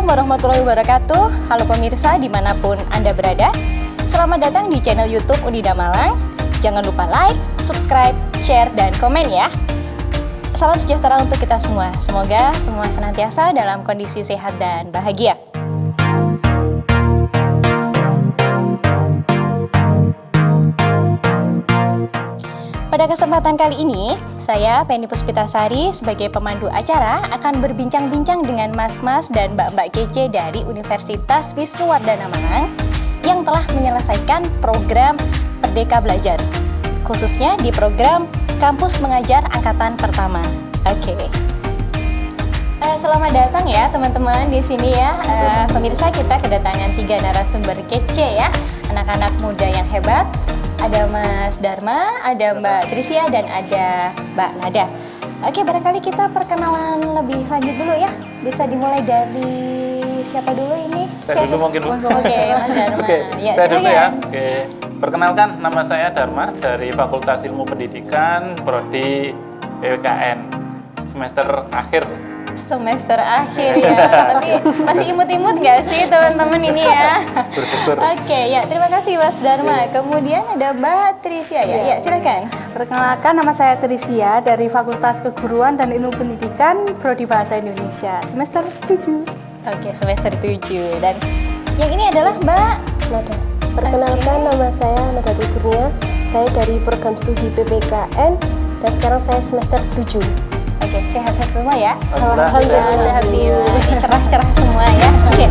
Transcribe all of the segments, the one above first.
Assalamualaikum warahmatullahi wabarakatuh. Halo pemirsa dimanapun Anda berada. Selamat datang di channel YouTube Unida Malang. Jangan lupa like, subscribe, share, dan komen ya. Salam sejahtera untuk kita semua. Semoga semua senantiasa dalam kondisi sehat dan bahagia. Pada kesempatan kali ini, saya Penny Puspitasari sebagai pemandu acara akan berbincang-bincang dengan mas-mas dan mbak-mbak kece dari Universitas Wisnuwardana Malang yang telah menyelesaikan program Merdeka Belajar, khususnya di program Kampus Mengajar Angkatan Pertama. Oke. Selamat datang ya teman-teman di sini ya. Pemirsa, kita kedatangan 3 narasumber kece ya, anak-anak muda yang hebat. Ada Mas Dharma, ada Mbak Trisya, dan ada Mbak Nada. Oke, barangkali kita perkenalan lebih lanjut dulu ya. Bisa dimulai dari siapa dulu ini? Saya dulu mungkin. Oke, Mas Dharma. Oke, Ya, saya dulu ya. silakan. Oke, perkenalkan nama saya Dharma dari Fakultas Ilmu Pendidikan, Prodi PWKN, semester akhir. Semester akhir ya, tapi masih imut-imut nggak sih teman-teman ini ya? Bersyukur. Oke, ya terima kasih Mas Dharma. Kemudian ada Mbak Trisya ya, ya silakan. Perkenalkan, nama saya Trisya dari Fakultas Keguruan dan Ilmu Pendidikan, Prodi Bahasa Indonesia, semester 7. Oke, semester 7. Dan yang ini adalah Mbak Nada. Perkenalkan, nama saya Nada Kurnia. Saya dari program studi PPKN dan sekarang saya semester 7. Oke, sehat-sehat semua ya? Alhamdulillah. Alhamdulillah. Ini cerah-cerah semua ya. Oke.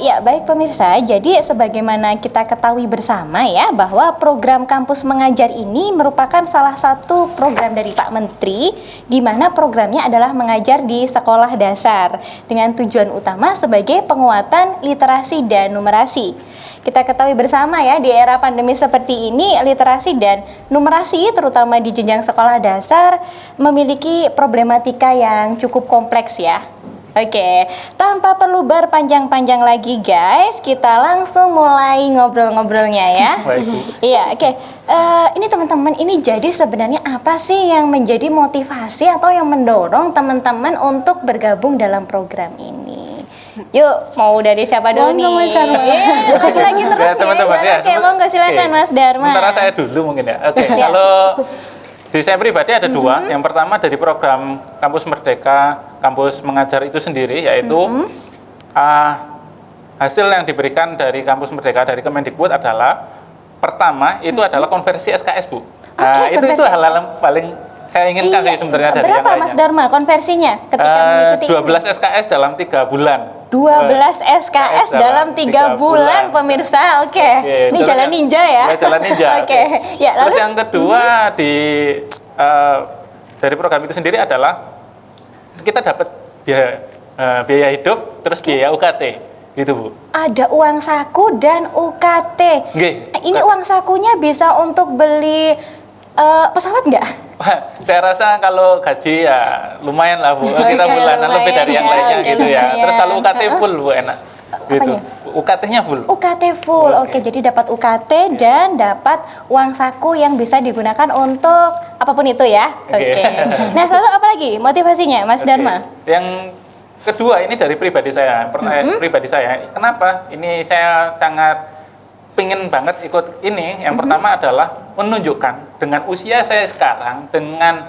Ya, baik pemirsa. Jadi sebagaimana kita ketahui bersama ya bahwa program Kampus Mengajar ini merupakan salah satu program dari Pak Menteri, di mana programnya adalah mengajar di sekolah dasar dengan tujuan utama sebagai penguatan literasi dan numerasi. Kita ketahui bersama ya, di era pandemi seperti ini, literasi dan numerasi terutama di jenjang sekolah dasar memiliki problematika yang cukup kompleks ya. Oke, tanpa perlu berpanjang-panjang lagi guys, kita langsung mulai ngobrol-ngobrolnya ya. Baik, Bu. Iya, oke. Ini teman-teman, ini jadi sebenarnya apa sih yang menjadi motivasi atau yang mendorong teman-teman untuk bergabung dalam program ini? Yuk, mau dari siapa dulu nih? Mas Dharma. Iya, lagi-lagi terus Ya, teman-teman, ya. Oke, monggo silakan Oke. Mas Dharma. Sementara saya dulu mungkin ya. Oke, Ya. kalau di saya pribadi ada dua. Yang pertama dari program Kampus Merdeka, Kampus Mengajar itu sendiri, yaitu hasil yang diberikan dari Kampus Merdeka dari Kemendikbud adalah pertama itu adalah konversi SKS, Bu. Oke, Itu konversi. hal-hal yang paling saya inginkan sih sebenarnya dari yang Berapa Mas lainnya. Dharma konversinya ketika mengikuti 12 SKS dalam 3 bulan. 12 SKS dalam 3 bulan pemirsa. Oke. Ini terus jalan yang- ninja ya. Jalan ninja. Oke. Ya, Terus lalu yang kedua dari program itu sendiri adalah kita dapat biaya hidup terus biaya UKT gitu, Bu. ada uang saku dan UKT. Nggih. Ini uang sakunya bisa untuk beli pesawat nggak? Wah, saya rasa kalau gaji ya lumayan lah, Bu. Kita Oke, bulanan lebih dari yang lumayan ya, lainnya oke, gitu ya. Terus lumayan. kalau UKT full, Bu, enak. Gitu. Apanya? UKT-nya full. UKT full. Oke. Oke, jadi dapat UKT dan dapat uang saku yang bisa digunakan untuk apapun itu ya. Oke. Oke. Nah, lalu apa lagi motivasinya Mas Oke. Dharma? Yang kedua ini dari pribadi saya. Pribadi saya. Kenapa? Ini saya sangat pingin banget ikut ini. Yang pertama adalah menunjukkan dengan usia saya sekarang, dengan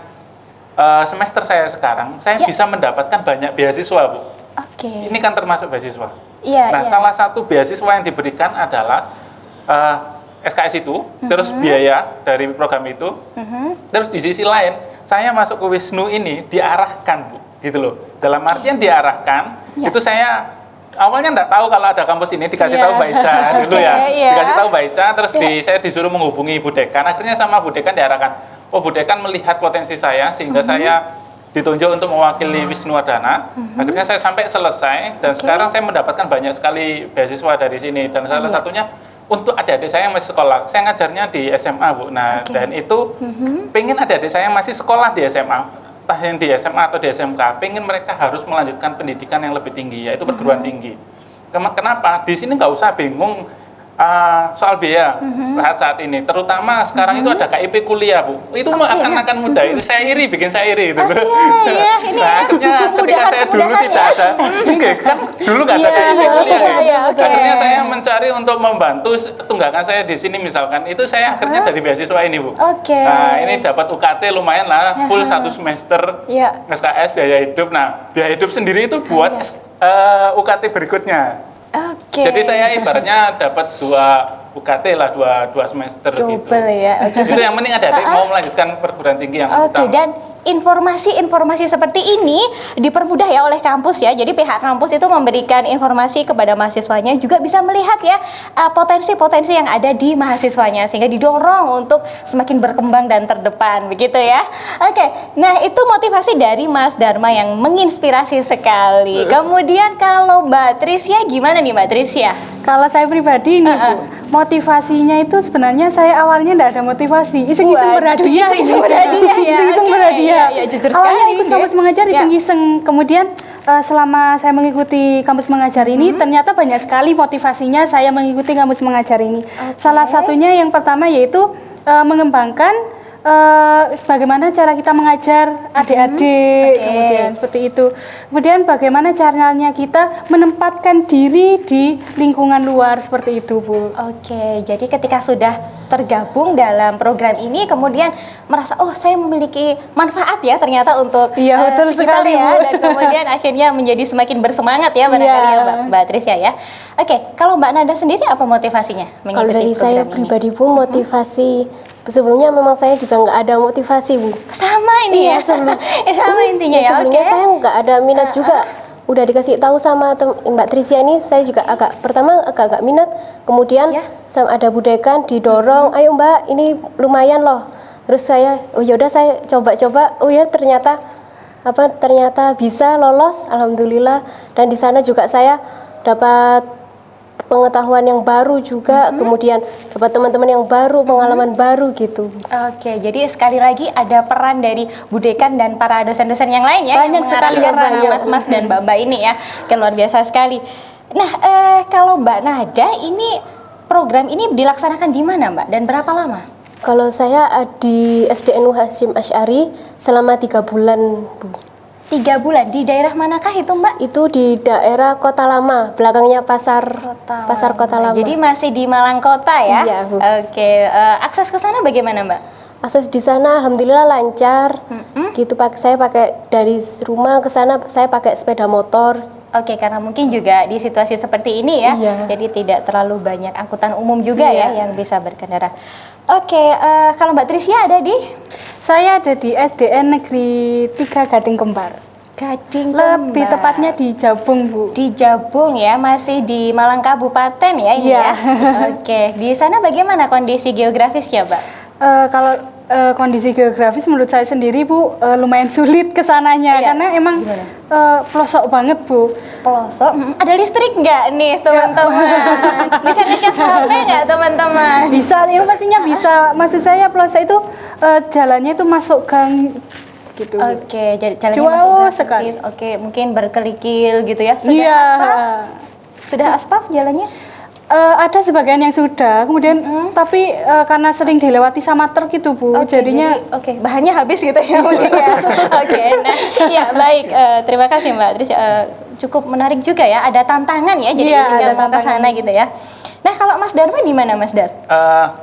semester saya sekarang, saya Ya. bisa mendapatkan banyak beasiswa, Bu. Oke. Ini kan termasuk beasiswa. Iya, Nah, iya. salah satu beasiswa yang diberikan adalah SKS itu, terus biaya dari program itu, terus di sisi lain, saya masuk ke Wisnu ini diarahkan, Bu, gitu loh. Dalam artian diarahkan, Ya. itu saya awalnya nggak tahu kalau ada kampus ini, dikasih Iya. tahu Mbak Ica dulu Oke, ya, iya. dikasih tahu Mbak Ica, terus Ya. saya disuruh menghubungi Bu Dekan, akhirnya sama Bu Dekan diarahkan. Oh, Bu Dekan melihat potensi saya, sehingga saya ditunjuk untuk mewakili Wisnuwardana. Akhirnya saya sampai selesai dan Oke. sekarang saya mendapatkan banyak sekali beasiswa dari sini dan salah Iya. satunya untuk adik-adik saya yang masih sekolah. Saya ngajarnya di SMA, Bu. Nah, Oke. dan itu pengen adik-adik saya yang masih sekolah di SMA entah yang di SMA atau di SMK, pengen mereka harus melanjutkan pendidikan yang lebih tinggi, yaitu perguruan tinggi. Kenapa? Di sini nggak usah bingung soal biaya saat ini, terutama sekarang itu ada KIP kuliah, Bu. Itu akan mudah. Itu saya iri, bikin saya iri itu. Iya, ini Nah, akhirnya ketika saya dulu tidak ada, enggak kan dulu nggak ada KIP kuliah. Akhirnya saya mencari untuk membantu tunggakan saya di sini misalkan. Itu saya akhirnya dari beasiswa ini, Bu. Nah, ini dapat UKT lumayan lah, full 1 semester. SKS biaya hidup. Nah, biaya hidup sendiri itu buat UKT berikutnya. Jadi saya ibaratnya dapat 2 UKT lah, dua semester gitu. Ya. Itu yang penting ada adik mau melanjutkan perguruan tinggi yang utama. Dan informasi seperti ini dipermudah ya oleh kampus ya. Jadi pihak kampus itu memberikan informasi kepada mahasiswanya, juga bisa melihat ya potensi-potensi yang ada di mahasiswanya sehingga didorong untuk semakin berkembang dan terdepan begitu ya. Nah itu motivasi dari Mas Dharma yang menginspirasi sekali. Kemudian kalau Mbak Trisya gimana nih Mbak Trisya? Kalau saya pribadi ini Bu, motivasinya itu sebenarnya saya awalnya tidak ada motivasi, iseng-iseng berhadiah, iseng-iseng berhadiah. Ya, jujur awalnya sekali, ikut kampus mengajar iseng-iseng, kemudian selama saya mengikuti kampus mengajar ini, ternyata banyak sekali motivasinya saya mengikuti kampus mengajar ini. Salah satunya yang pertama yaitu mengembangkan bagaimana cara kita mengajar adik-adik, kemudian seperti itu. Kemudian bagaimana caranya kita menempatkan diri di lingkungan luar seperti itu, Bu. Jadi ketika sudah tergabung dalam program ini, kemudian merasa saya memiliki manfaat ya ternyata untuk betul sekali ya, dan kemudian akhirnya menjadi semakin bersemangat ya barangkali ya Mbak Trisya ya. Kalau Mbak Nada sendiri apa motivasinya mengikuti Kalau dari saya pribadi, Bu, motivasi sebelumnya memang saya juga nggak ada motivasi, Bu. Sama ini ya. Sama intinya ya. Sebelumnya saya nggak ada minat juga. Udah dikasih tahu sama Mbak Trisya ini, saya juga agak minat. Kemudian ada budekan didorong, ayo Mbak, ini lumayan loh. Terus saya, yaudah saya coba-coba. Ternyata bisa lolos, alhamdulillah. Dan di sana juga saya dapat pengetahuan yang baru juga, kemudian dapat teman-teman yang baru, pengalaman baru gitu. Jadi sekali lagi ada peran dari Budekan dan para dosen-dosen yang lain ya, banyak sekali mas-mas dan mbak-mbak ini ya, luar biasa sekali. Nah, kalau Mbak Nada ini program ini dilaksanakan di mana Mbak dan berapa lama? Kalau saya di SDN Hasyim Asy'ari selama 3 bulan, Bu. 3 bulan di daerah manakah itu Mbak? Itu di daerah Kota Lama, belakangnya pasar Kota Lama. Jadi masih di Malang Kota ya? Iya, Bu. Akses ke sana bagaimana Mbak? Akses di sana alhamdulillah lancar. Gitu saya pakai dari rumah ke sana saya pakai sepeda motor. Karena mungkin juga di situasi seperti ini ya, jadi tidak terlalu banyak angkutan umum juga ya yang bisa berkendara. Kalau Mbak Trisya ada di? Saya ada di SDN Negeri 3 Gading Kembar. Lebih tepatnya di Jabung, Bu. Di Jabung ya, masih di Malang Kabupaten ya ini ya. Di sana bagaimana kondisi geografisnya, Mbak? Kalau kondisi geografis menurut saya sendiri, Bu, lumayan sulit kesananya karena emang pelosok banget, Bu. Pelosok? Ada listrik nggak nih, teman-teman? Bisa ngecas HP nggak, teman-teman? Bisa, ya pastinya bisa. Maksud saya pelosok itu jalannya itu masuk gang gitu. Jalannya jauh masuk sekali. Mungkin berkerikil gitu ya. Sudah aspal jalannya? Ada sebagian yang sudah, kemudian tapi karena sering dilewati sama truk gitu, Bu, jadinya bahannya habis gitu ya mungkin ya. Nah, ya baik, terima kasih Mbak Tris, cukup menarik juga ya, ada tantangan ya, jadi tinggal mau ke sana gitu ya. Nah, kalau Mas Dharma di mana Mas Dar?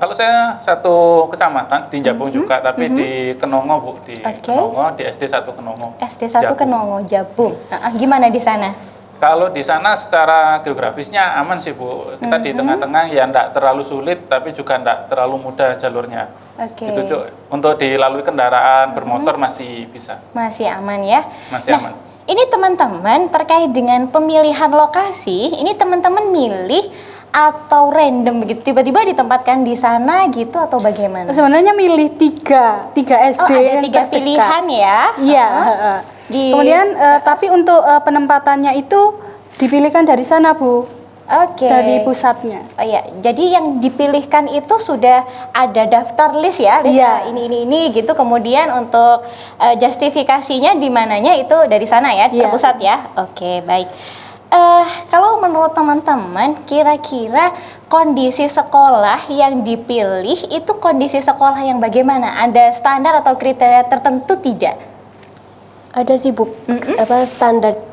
Kalau saya satu kecamatan di Jabung juga, tapi di Kenongo, Bu, di Kenongo, di SD 1 Kenongo. SD 1 Kenongo, Jabung. Gimana di sana? Kalau di sana secara geografisnya aman sih, Bu. Kita di tengah-tengah ya enggak terlalu sulit, tapi juga enggak terlalu mudah jalurnya. Gitu, untuk dilalui kendaraan bermotor masih bisa. Masih aman ya? Masih aman. Ini teman-teman terkait dengan pemilihan lokasi, ini teman-teman milih atau random begitu, tiba-tiba ditempatkan di sana gitu atau bagaimana? Sebenarnya milih tiga SD. Ada 3 pilihan ya? Iya. Kemudian tapi untuk penempatannya itu dipilihkan dari sana, Bu. Oke. dari pusatnya. Oh iya, jadi yang dipilihkan itu sudah ada daftar list ya, list Iya. ini gitu. Kemudian untuk justifikasinya di mananya itu dari sana ya, Iya. terpusat ya. Oke, baik. Kalau menurut teman-teman, kira-kira kondisi sekolah yang dipilih itu kondisi sekolah yang bagaimana? Ada standar atau kriteria tertentu tidak? Ada sih Bu,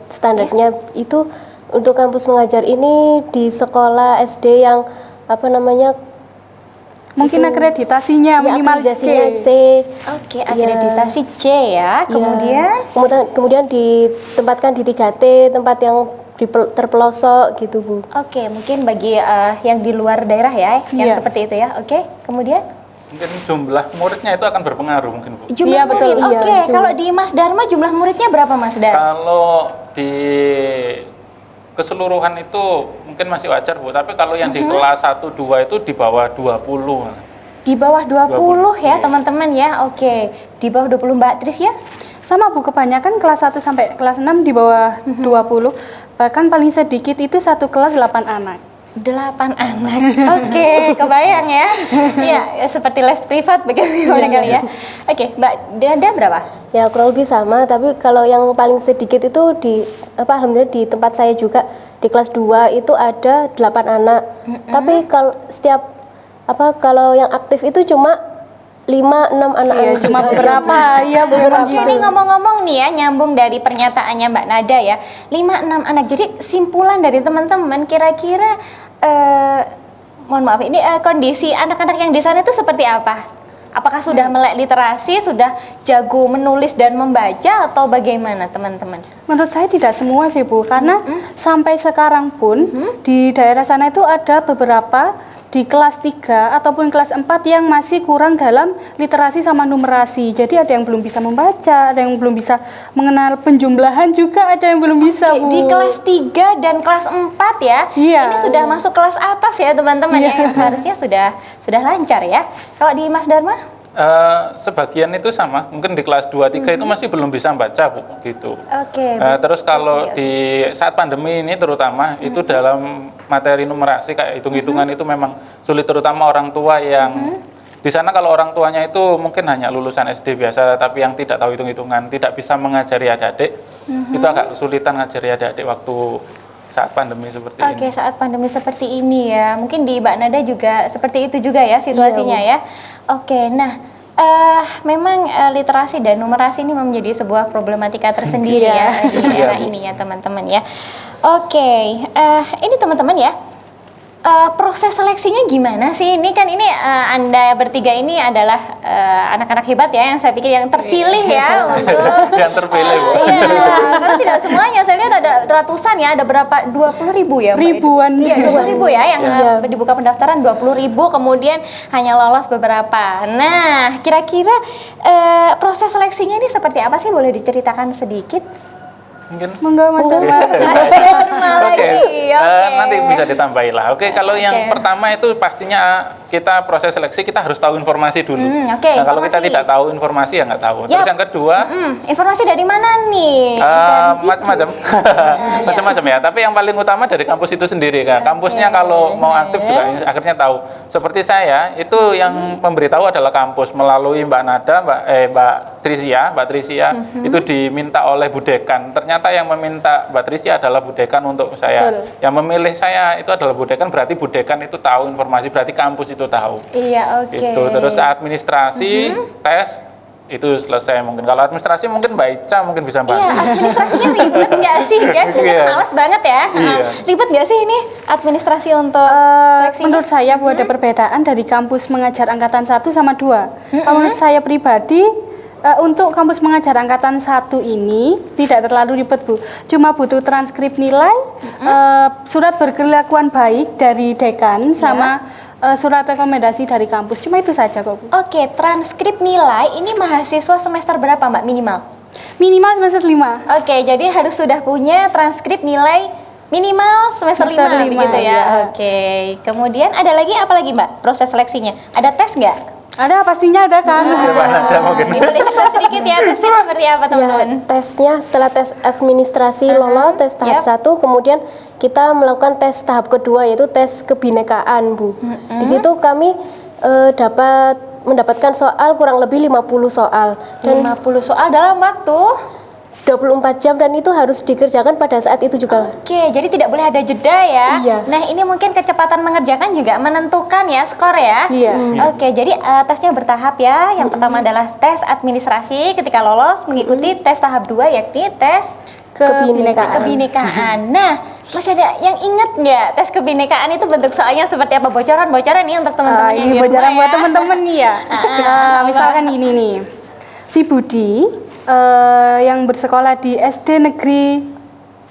standarnya itu untuk kampus mengajar ini di sekolah SD yang Mungkin Itu- akreditasinya ya, minimal akreditasinya C. C. Oke, akreditasi C ya. Ya. Kemudian ditempatkan di 3T, tempat yang terpelosok gitu Bu. Oke, mungkin bagi yang di luar daerah ya, yang Iya. seperti itu ya. Oke, kemudian Mungkin jumlah muridnya itu akan berpengaruh mungkin Bu. jumlah Iya, betul. murid. Iya, Oke, jumlah. kalau di Mas Dharma jumlah muridnya berapa Mas Dar? Kalau di keseluruhan itu mungkin masih wajar Bu, tapi kalau yang di kelas 1 2 itu di bawah 20. Di bawah 20 ya iya. teman-teman ya. Oke, di bawah 20 Mbak Tris ya? Sama Bu, kebanyakan kelas 1 sampai kelas 6 di bawah 20. Bahkan paling sedikit itu satu kelas 8 anak. 8 anak. Oke, kebayang ya. Iya, ya, seperti les privat begitu barangkali ya. Oke, Mbak Dada berapa? Ya kurang lebih sama, tapi kalau yang paling sedikit itu alhamdulillah di tempat saya juga di kelas 2 itu ada 8 anak. Tapi kalau yang aktif itu cuma 5-6 anak. Iya, cuma gitu aja. beberapa. Iya, beberapa. Oke, ini ngomong-ngomong nih ya, nyambung dari pernyataannya Mbak Nada ya. 5-6 anak. Jadi simpulan dari teman-teman kira-kira mohon maaf ini kondisi anak-anak yang di sana itu seperti apa? Apakah sudah melek literasi, sudah jago menulis dan membaca atau bagaimana teman-teman? Menurut saya tidak semua sih Bu, karena sampai sekarang pun di daerah sana itu ada beberapa di kelas 3 ataupun kelas 4 yang masih kurang dalam literasi sama numerasi. Jadi ada yang belum bisa membaca, ada yang belum bisa mengenal penjumlahan juga, ada yang belum bisa Bu. Di kelas 3 dan kelas 4 ya. Iya. Ini sudah masuk kelas atas ya teman-teman ya. Yang seharusnya sudah lancar ya. Kalau di Mas Dharma? Sebagian itu sama, mungkin di kelas 2 3 itu masih belum bisa baca Bu, gitu. Oke. Terus kalau di saat pandemi ini terutama itu dalam materi numerasi kayak hitung-hitungan itu memang sulit, terutama orang tua yang di sana. Kalau orang tuanya itu mungkin hanya lulusan SD biasa tapi yang tidak tahu hitung-hitungan, tidak bisa mengajari adik-adik, itu agak kesulitan ngajari adik-adik waktu saat pandemi seperti ini. Oke, saat pandemi seperti ini ya. Mungkin di Mbak Nada juga seperti itu juga ya situasinya ya. Oke, nah memang literasi dan numerasi ini menjadi sebuah problematika tersendiri ya di era ini ya teman-teman ya. Oke, ini teman-teman ya. Proses seleksinya gimana sih? Ini kan Anda bertiga ini adalah anak-anak hebat ya, yang saya pikir yang terpilih ya untuk Yang terpilih Bu. Iya, karena tidak semuanya. Saya lihat ada ratusan ya, ada berapa? 20.000 ya, Mbak? Ribuan. Iya, 20.000 ya yang dibuka pendaftaran 20.000, kemudian hanya lolos beberapa. Nah, kira-kira proses seleksinya ini seperti apa sih? Boleh diceritakan sedikit? Mungkin Monggo Mas Dharma. Mas Dharma Oke, lagi. Oke. nanti bisa ditambahin lah. Oke, kalau yang pertama itu pastinya kita proses seleksi kita harus tahu informasi dulu. Oke, Nah, kalau kita informasi. tidak tahu informasi ya nggak tahu. Terus Yap. yang kedua Informasi dari mana nih? macam-macam, macam-macam ya. Tapi yang paling utama dari kampus itu sendiri kan. Kampusnya kalau mau aktif juga akhirnya tahu. Seperti saya itu yang memberitahu adalah kampus melalui Mbak Nada, Mbak Trisia itu diminta oleh Bu Dekan. Ternyata yang meminta Mbak Trisia adalah Bu Dekan untuk saya. Betul. Yang memilih saya itu adalah Bu Dekan, berarti Bu Dekan itu tahu informasi, berarti kampus itu tahu. Iya, oke. Gitu. Terus administrasi, tes itu selesai mungkin. Kalau administrasi mungkin Mbak Ica mungkin bisa bantu. Iya, administrasinya ribet nggak sih, guys? Biasanya Iya. males banget ya. Iya. Ribet nggak sih ini administrasi untuk seleksinya? Menurut saya Bu, ada perbedaan dari kampus mengajar angkatan 1 sama 2. Kalau menurut saya pribadi, untuk kampus mengajar angkatan 1 ini tidak terlalu ribet Bu. Cuma butuh transkrip nilai, surat berkelakuan baik dari dekan, sama surat rekomendasi dari kampus. Cuma itu saja kok Bu. Oke, transkrip nilai ini mahasiswa semester berapa Mbak minimal? Minimal semester 5. Oke, jadi harus sudah punya transkrip nilai minimal semester 5 Semester 5, begitu ya. ya. Oke, kemudian ada lagi apa lagi Mbak proses seleksinya? Ada tes nggak? Ada, pastinya ada kan. Ada mungkin. Ini boleh cerita sedikit ya tesnya seperti apa teman-teman? Ya, tesnya setelah tes administrasi lolos, tes tahap 1, kemudian kita melakukan tes tahap kedua yaitu tes kebinekaan, Bu. Di situ kami mendapatkan soal kurang lebih 50 soal dan 50 soal dalam waktu 24 jam dan itu harus dikerjakan pada saat itu juga. Oke, jadi tidak boleh ada jeda ya. Iya. Nah, ini mungkin kecepatan mengerjakan juga menentukan ya skor ya. Iya. Oke, jadi tesnya bertahap ya. Yang pertama adalah tes administrasi, ketika lolos mengikuti tes tahap 2 yakni tes kebinekaan. Nah, masih ada yang ingat nggak tes kebinekaan itu bentuk soalnya seperti apa? Bocoran-bocoran nih untuk teman-teman yang Ini di rumah bocoran buat ya. teman-teman nih ya. Misalkan ini nih, si Budi yang bersekolah di SD Negeri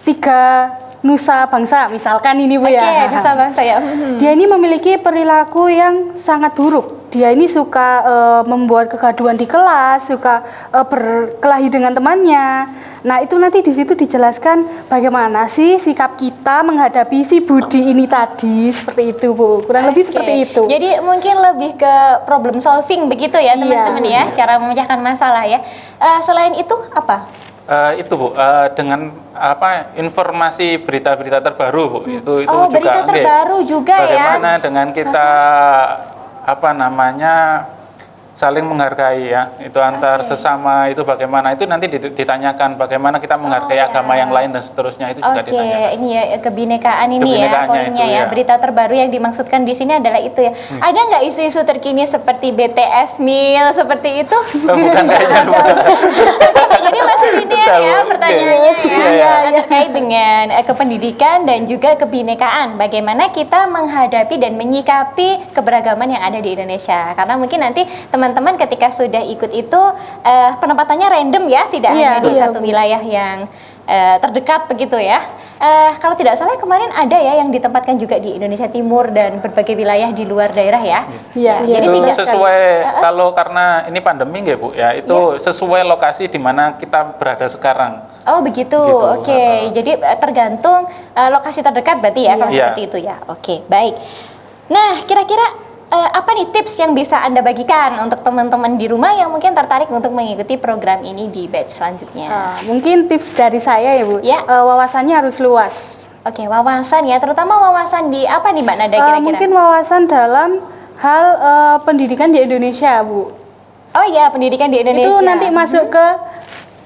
3 Nusa Bangsa, misalkan ini Bu Oke, ya. Nusa Bangsa ya. Dia ini memiliki perilaku yang sangat buruk. Dia ini suka membuat kegaduhan di kelas, suka berkelahi dengan temannya. Nah, itu nanti di situ dijelaskan bagaimana sih sikap kita menghadapi si Budi ini tadi, seperti itu, Bu. Kurang lebih seperti itu. Jadi mungkin lebih ke problem solving begitu ya teman-teman ya, cara memecahkan masalah ya. Selain itu apa? Itu Bu, dengan informasi berita-berita terbaru Bu, itu Oh, juga berita terbaru juga ya. bagaimana dengan kita saling menghargai ya, itu antar sesama itu bagaimana, itu nanti ditanyakan bagaimana kita menghargai agama yang lain dan seterusnya, itu juga ditanyakan. Ini ya kebinekaan ini ya Kebinekaannya poinnya itu, ya. ya. Berita terbaru yang dimaksudkan di sini adalah itu ya. Ada nggak isu-isu terkini seperti BTS Meal seperti itu? Bukan kayaknya Bu. Oke, jadi masih linear ya Tahu. pertanyaannya Iya, ya. iya. Terkait dengan kependidikan dan juga kebinekaan. Bagaimana kita menghadapi dan menyikapi keberagaman yang ada di Indonesia. Karena mungkin nanti teman-teman ketika sudah ikut itu penempatannya random ya, tidak hanya di satu wilayah yang terdekat begitu ya. Kalau tidak salah kemarin ada ya yang ditempatkan juga di Indonesia Timur dan berbagai wilayah di luar daerah ya. Iya. Jadi Itu tidak sesuai kalau karena ini pandemi nggak Bu ya, itu sesuai lokasi di mana kita berada sekarang. Oh begitu, oke. Jadi tergantung lokasi terdekat berarti ya kalau Iya. seperti itu ya. Oke, baik. Nah, kira-kira apa nih tips yang bisa Anda bagikan untuk teman-teman di rumah yang mungkin tertarik untuk mengikuti program ini di batch selanjutnya? Mungkin tips dari saya ya Bu, Ya. wawasannya harus luas. Oke, wawasan ya, terutama wawasan di apa nih Mbak Nada kira-kira? Mungkin wawasan dalam hal pendidikan di Indonesia, Bu. Oh iya, pendidikan di Indonesia. Itu nanti masuk ke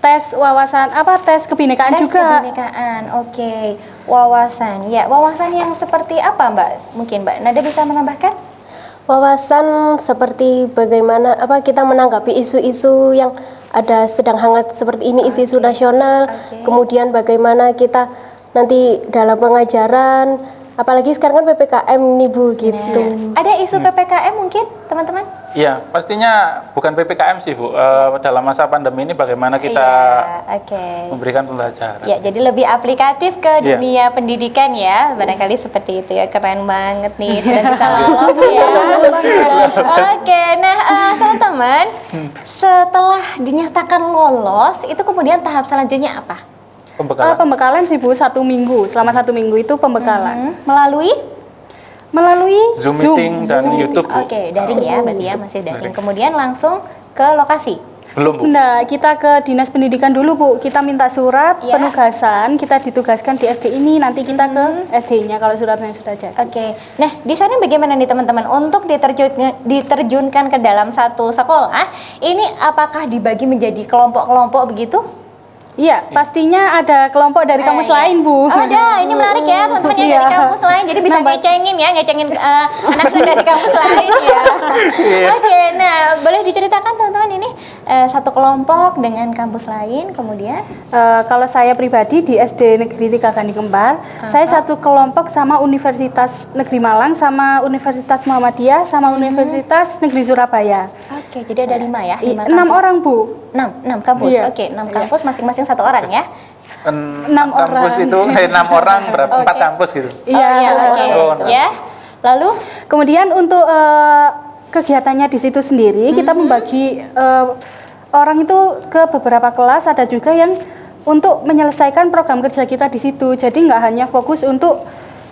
tes wawasan tes kebinekaan tes juga. kebinekaan. Oke, wawasan. Ya, wawasan yang seperti apa Mbak? Mungkin Mbak Nada bisa menambahkan? Wawasan seperti bagaimana kita menanggapi isu-isu yang ada sedang hangat seperti ini, isu-isu nasional. Kemudian bagaimana kita nanti dalam pengajaran, apalagi sekarang kan PPKM nih Bu gitu. Ada isu PPKM mungkin teman-teman? Iya, pastinya bukan PPKM sih Bu. Dalam masa pandemi ini bagaimana kita Iya, oke. memberikan pembelajaran. Ya, jadi lebih aplikatif ke Iya. dunia pendidikan ya. Barangkali seperti itu ya. Keren banget nih, sudah bisa lolos ya. Oke, nah teman-teman, setelah dinyatakan lolos, itu kemudian tahap selanjutnya apa? Pembekalan. Pembekalan sih Bu, 1 minggu. Selama 1 minggu itu pembekalan. Melalui Zoom meeting dan YouTube Bu. Oke, daring ya, berarti ya masih daring. Kemudian langsung ke lokasi. Belum Bu. Nah, kita ke Dinas Pendidikan dulu Bu. Kita minta surat Ya. penugasan, kita ditugaskan di SD ini, nanti kita ke SD-nya kalau suratnya sudah jadi. Oke, nah di sana bagaimana nih teman-teman untuk diterjunkan ke dalam satu sekolah? Ini apakah dibagi menjadi kelompok-kelompok begitu? Iya, pastinya ada kelompok dari kampus lain Bu. Oh, ada, ini menarik ya teman-teman yang dari Iya. kampus lain. Jadi bisa ngecengin anak dari kampus lain ya. Oke, nah boleh diceritakan teman-teman ini satu kelompok dengan kampus lain, kemudian? Kalau saya pribadi di SD Negeri 3 Gani Kembar, saya satu kelompok sama Universitas Negeri Malang, sama Universitas Muhammadiyah, sama Universitas Negeri Surabaya. Oke, jadi ada 5 ya? 5 6 orang Bu. 6 kampus. Iya. Oke, 6 kampus masing-masing 1 orang ya. 6 orang. kampus itu 6 orang berapa? 4 kampus gitu. Iya. Oke. Oh, Ya. Lalu Kemudian untuk kegiatannya di situ sendiri, kita membagi orang itu ke beberapa kelas, ada juga yang untuk menyelesaikan program kerja kita di situ. Jadi nggak hanya fokus untuk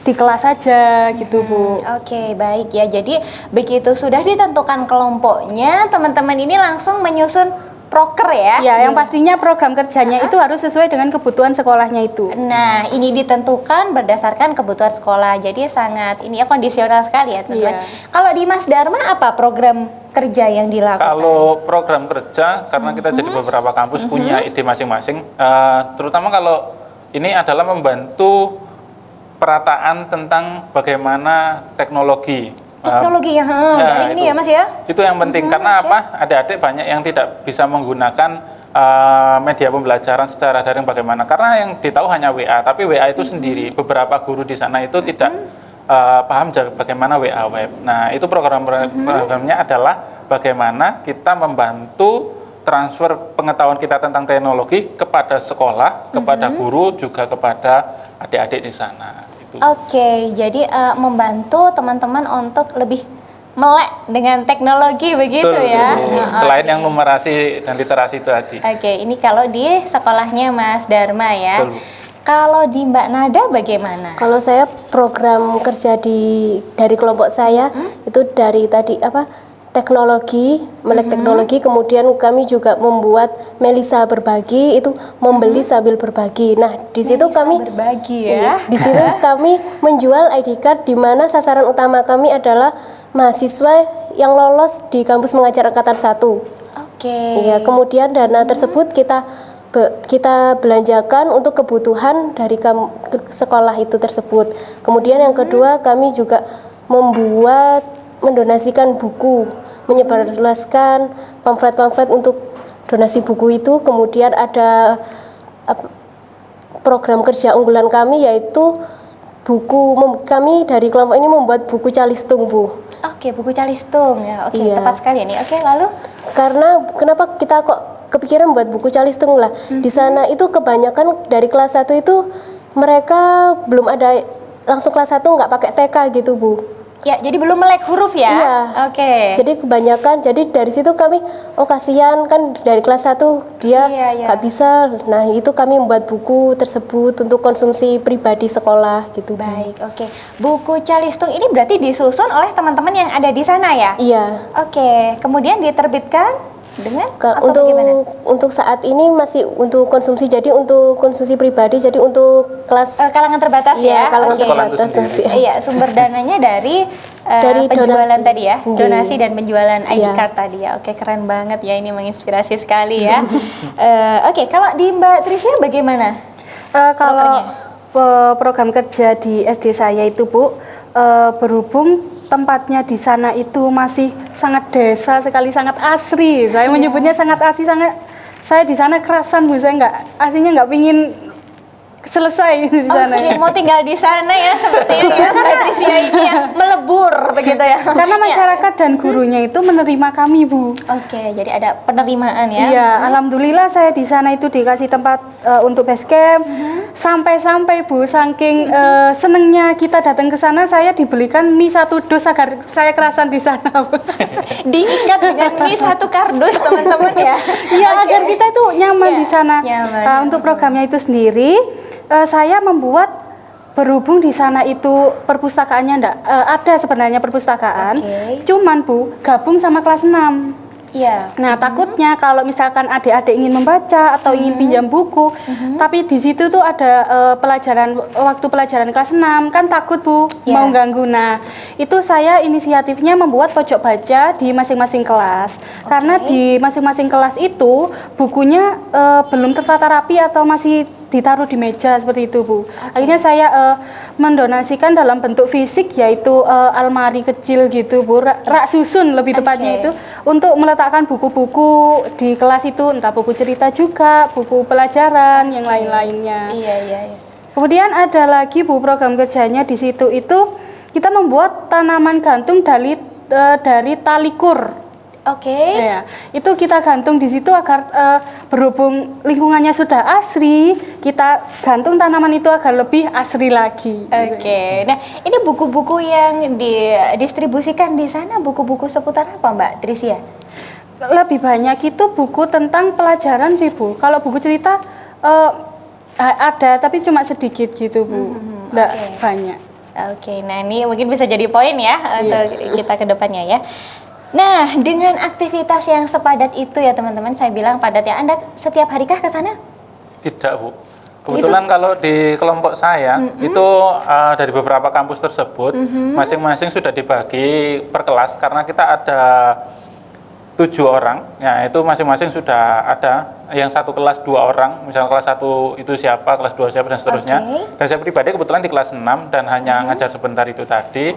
di kelas saja gitu Bu. Oke, baik ya. Jadi begitu sudah ditentukan kelompoknya, teman-teman ini langsung menyusun proker ya. Ya, yang pastinya program kerjanya itu harus sesuai dengan kebutuhan sekolahnya itu. Nah, ini ditentukan berdasarkan kebutuhan sekolah. Jadi sangat ini ya kondisional sekali ya, teman-teman. Iya. Kalau di Mas Dharma apa program kerja yang dilakukan? Kalau program kerja, karena kita jadi beberapa kampus punya ide masing-masing, terutama kalau ini adalah membantu perataan tentang bagaimana teknologi. Teknologi yang daring ini itu. ya Mas ya? Itu yang penting, karena oke. apa? Adik-adik banyak yang tidak bisa menggunakan media pembelajaran secara daring bagaimana. Karena yang ditahu hanya WA, tapi WA itu sendiri. Beberapa guru di sana itu tidak paham bagaimana WA web. Nah, itu programnya adalah bagaimana kita membantu transfer pengetahuan kita tentang teknologi kepada sekolah, kepada guru, juga kepada adik-adik di sana. Itu. Oke, jadi membantu teman-teman untuk lebih melek dengan teknologi begitu Betul, ya. betul. Selain yang numerasi dan literasi itu tadi. Oke, ini kalau di sekolahnya Mas Dharma ya. Betul. Kalau di Mbak Nada bagaimana? Kalau saya program kerja dari kelompok saya itu dari tadi teknologi, melek teknologi, kemudian kami juga membuat Melisa berbagi, itu membeli sambil berbagi. Nah, di situ Melisa kami berbagi ya. iya, di situ kami menjual ID card, di mana sasaran utama kami adalah mahasiswa yang lolos di kampus mengajar angkatan 1. Oke. Iya, kemudian dana tersebut kita belanjakan untuk kebutuhan dari sekolah itu tersebut. Kemudian yang kedua, kami juga mendonasikan buku, menyebarluaskan pamflet-pamflet untuk donasi buku itu. Kemudian ada program kerja unggulan kami, yaitu kami dari kelompok ini membuat buku calistung, Bu. Oke, buku calistung ya. Oke, Iya. tepat sekali ini. Oke, lalu Karena kenapa kita kok kepikiran buat buku calistung lah? Di sana itu kebanyakan dari kelas 1 itu mereka belum ada, langsung kelas 1 nggak pakai TK gitu, Bu. ya, jadi belum melek huruf ya. Iya. Oke. Jadi kebanyakan, jadi dari situ kami, kasihan kan dari kelas 1 dia Iya, iya. nggak bisa. Nah, itu kami membuat buku tersebut untuk konsumsi pribadi sekolah gitu, Bu. Baik, oke. Buku calistung ini berarti disusun oleh teman-teman yang ada di sana ya? Iya. Oke, kemudian diterbitkan dengan atau Untuk bagaimana? untuk saat ini masih untuk konsumsi, jadi untuk konsumsi pribadi, jadi untuk kelas Kalangan terbatas iya, ya? kalangan Oke. Sekolah itu terbatas sendiri. masih. Iya, sumber dananya dari, Dari penjualan donasi. tadi ya, Iya. donasi dan penjualan ID Iya. card tadi ya. Oke, keren banget ya, ini menginspirasi sekali ya. Oke, kalau di Mbak Trisya bagaimana? Kalau program kerja di SD saya itu Bu, berhubung tempatnya di sana itu masih sangat desa sekali, sangat asri. Saya menyebutnya sangat asri, saya di sana kerasan Bu, saya aslinya nggak pingin selesai di sana. Oke, mau tinggal di sana ya seperti ini ya, Mbak Trisya ini ya, melebur begitu ya. Karena masyarakat dan gurunya itu menerima kami Bu. Oke, jadi ada penerimaan ya. Iya, alhamdulillah saya di sana itu dikasih tempat untuk base camp. Sampai-sampai Bu, saking senengnya kita datang ke sana, saya dibelikan mie 1 dus agar saya kerasan di sana Bu. Diikat dengan mie 1 kardus teman-teman ya. Iya, Oke. agar kita itu nyaman Iya, di sana. nyaman. Untuk programnya itu sendiri, saya membuat, berhubung di sana itu perpustakaannya ada sebenarnya perpustakaan, Oke. cuman Bu gabung sama kelas 6. Iya. Nah, takutnya kalau misalkan adik-adik ingin membaca atau ingin pinjam buku, tapi di situ tuh ada waktu pelajaran kelas 6, kan takut Bu Iya. mau ganggu. Nah, itu saya inisiatifnya membuat pojok baca di masing-masing kelas. Karena di masing-masing kelas itu bukunya belum tertata rapi atau masih ditaruh di meja seperti itu Bu. Akhirnya saya mendonasikan dalam bentuk fisik, yaitu almari kecil gitu Bu, rak susun lebih tepatnya Oke. itu, untuk meletakkan buku-buku di kelas itu, entah buku cerita juga, buku pelajaran yang lain-lainnya. Iya, iya. Kemudian ada lagi Bu program kerjanya di situ itu kita membuat tanaman gantung dari tali kur. Oke. Ya, itu kita gantung di situ agar berhubung lingkungannya sudah asri, kita gantung tanaman itu agar lebih asri lagi. Oke. Nah, ini buku-buku yang didistribusikan di sana buku-buku seputar apa, Mbak Trisya? Lebih banyak itu buku tentang pelajaran sih Bu. Kalau buku cerita ada, tapi cuma sedikit gitu Bu, nggak oke. banyak. Oke, nah ini mungkin bisa jadi poin ya untuk kita ke depannya ya. Nah, dengan aktivitas yang sepadat itu ya teman-teman, saya bilang padat ya. Anda setiap harikah ke sana? Tidak, Bu. Kebetulan kalau di kelompok saya itu dari beberapa kampus tersebut masing-masing sudah dibagi per kelas karena kita ada 7 orang, ya itu masing-masing sudah ada yang satu kelas 2 orang, misalnya kelas 1 itu siapa, kelas 2 siapa dan seterusnya. Dan saya pribadi kebetulan di kelas 6 dan hanya ngajar sebentar itu tadi.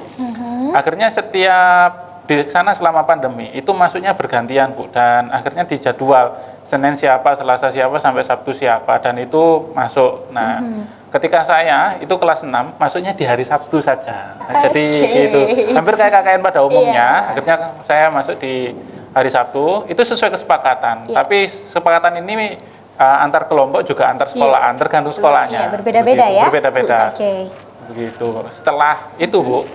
Akhirnya setiap di sana selama pandemi itu masuknya bergantian, Bu, dan akhirnya dijadwal Senin siapa, Selasa siapa, sampai Sabtu siapa, dan itu masuk. Nah, ketika saya itu kelas 6 masuknya di hari Sabtu saja. Jadi gitu. Hampir kayak KKN pada umumnya. Akhirnya saya masuk di hari Sabtu, itu sesuai kesepakatan. Tapi kesepakatan ini antar kelompok juga antar sekolahan, tergantung sekolahnya. Berbeda-beda ya. Berbeda-beda. Begitu. Setelah itu, Bu,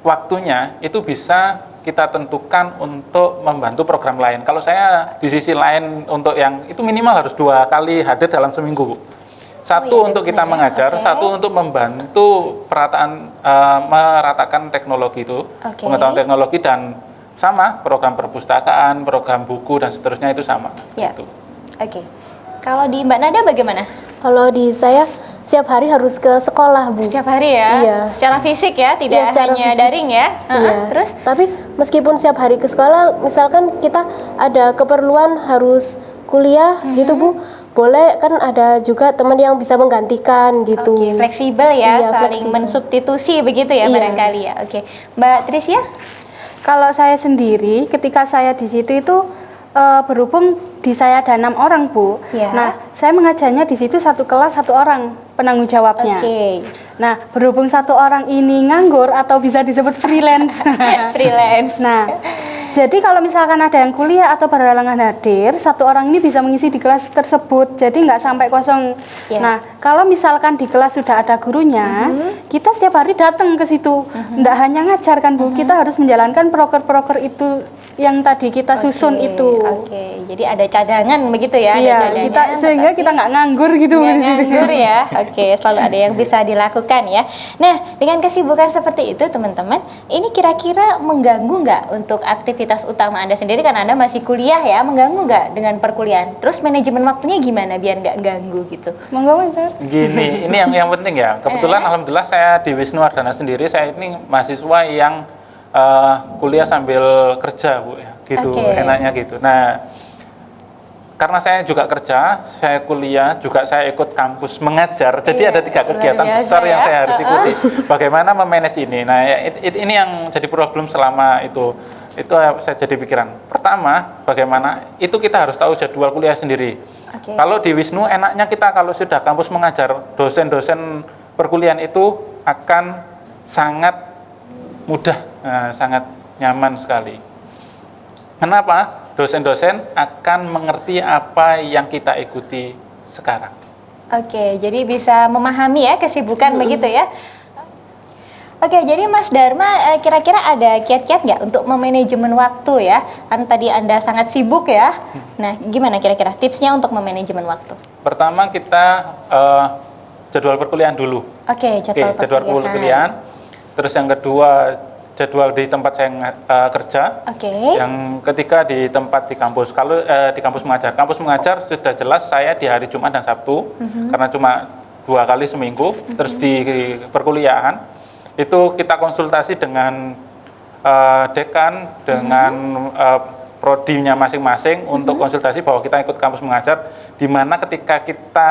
waktunya itu bisa kita tentukan untuk membantu program lain. Kalau saya di sisi lain untuk yang itu minimal harus 2 kali hadir dalam seminggu, Bu. Satu untuk kita mengajar, satu untuk membantu meratakan teknologi itu, pengetahuan teknologi, dan sama program perpustakaan, program buku dan seterusnya itu sama. Gitu. Oke. Kalau di Mbak Nada bagaimana? Kalau di saya setiap hari harus ke sekolah, Bu. Setiap hari ya? Iya. Secara fisik ya, tidak secara hanya fisik. daring ya? Iya. Terus? Tapi meskipun setiap hari ke sekolah, misalkan kita ada keperluan harus kuliah gitu, Bu. Boleh, kan ada juga teman yang bisa menggantikan gitu. Oke, fleksibel ya, Iya, saling fleksibel. mensubstitusi begitu ya Iya. barangkali ya. Oke. Mbak Trisya? Kalau saya sendiri, ketika saya di situ itu berhubung di saya ada 6 orang, Bu. Ya. Nah, saya mengajarnya di situ satu kelas 1 orang penanggung jawabnya. Oke. Nah, berhubung 1 orang ini nganggur atau bisa disebut freelance. Freelance. Nah, jadi kalau misalkan ada yang kuliah atau berhalangan hadir, 1 orang ini bisa mengisi di kelas tersebut. Jadi nggak sampai kosong. Ya. Nah, kalau misalkan di kelas sudah ada gurunya, kita setiap hari datang ke situ. Nggak hanya ngajarkan, Bu, kita harus menjalankan proker-proker itu yang tadi kita susun itu. Oke, jadi ada cadangan begitu ya? Iya, ada kita sehingga kita nggak nganggur gitu, Bu, nggak di sini. nganggur ya. Oke, selalu ada yang bisa dilakukan ya. Nah, dengan kesibukan seperti itu teman-teman, ini kira-kira mengganggu nggak untuk aktivitas utama Anda sendiri? Kan Anda masih kuliah ya, mengganggu nggak dengan perkuliahan? Terus manajemen waktunya gimana biar nggak ganggu gitu? Monggo, Mas. Gini, ini yang penting ya. Kebetulan alhamdulillah saya di Wisnu Wardana sendiri, saya ini mahasiswa yang kuliah sambil kerja, Bu, ya. Gitu, enaknya gitu. Nah, karena saya juga kerja, saya kuliah, juga saya ikut kampus mengajar. Jadi ada 3 kegiatan besar yang saya harus ikuti. Bagaimana memanage ini? Nah, ini yang jadi problem selama itu. Itu saya jadi pikiran. Pertama, bagaimana? Itu kita harus tahu jadwal kuliah sendiri. Kalau di Wisnu, enaknya kita kalau sudah kampus mengajar, dosen-dosen perkuliahan itu akan sangat mudah, sangat nyaman sekali. Kenapa? Dosen-dosen akan mengerti apa yang kita ikuti sekarang. Oke, jadi bisa memahami ya kesibukan begitu ya. Oke, jadi Mas Dharma kira-kira ada kiat-kiat nggak untuk memanajemen waktu ya? Kan tadi Anda sangat sibuk ya. Nah, gimana kira-kira tipsnya untuk memanajemen waktu? Pertama kita jadwal perkuliahan dulu. Oke, jadwal perkuliahan. Terus yang kedua jadwal di tempat saya kerja. Yang ketiga di tempat di kampus. Kalau di kampus mengajar sudah jelas saya di hari Jumat dan Sabtu karena cuma 2 kali seminggu. Terus di perkuliahan itu kita konsultasi dengan dekan, dengan prodinya masing-masing untuk konsultasi bahwa kita ikut kampus mengajar, di mana ketika kita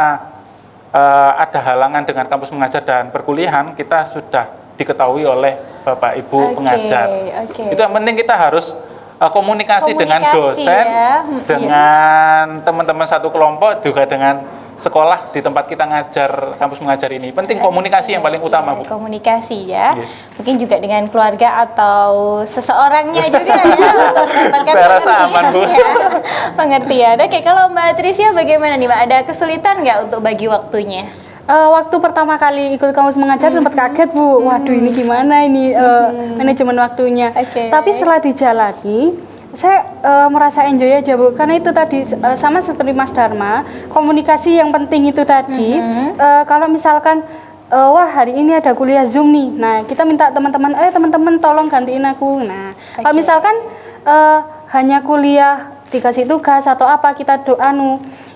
ada halangan dengan kampus mengajar dan perkuliahan, kita sudah diketahui oleh Bapak Ibu pengajar. Itu yang penting kita harus komunikasi dengan dosen, ya. dengan teman-teman satu kelompok, juga dengan sekolah di tempat kita ngajar, kampus mengajar ini. Penting komunikasi yang paling utama, Bu. Komunikasi ya. Mungkin juga dengan keluarga atau seseorangnya juga ya untuk mendapatkan saya rasa aman, Bu. Pengertian. Oke, kalau Mbak Trisya bagaimana nih, Mbak? Ada kesulitan nggak untuk bagi waktunya? Waktu pertama kali ikut kampus mengajar sempat kaget, Bu. Waduh, ini gimana ini manajemen waktunya. Tapi setelah dijalani, saya merasa enjoy aja, Bu. Karena itu tadi sama seperti Mas Dharma, komunikasi yang penting itu tadi. Kalau misalkan wah hari ini ada kuliah Zoom nih. Nah, kita minta teman-teman, teman-teman tolong gantiin aku. Nah, kalau misalkan hanya kuliah dikasih tugas atau apa, kita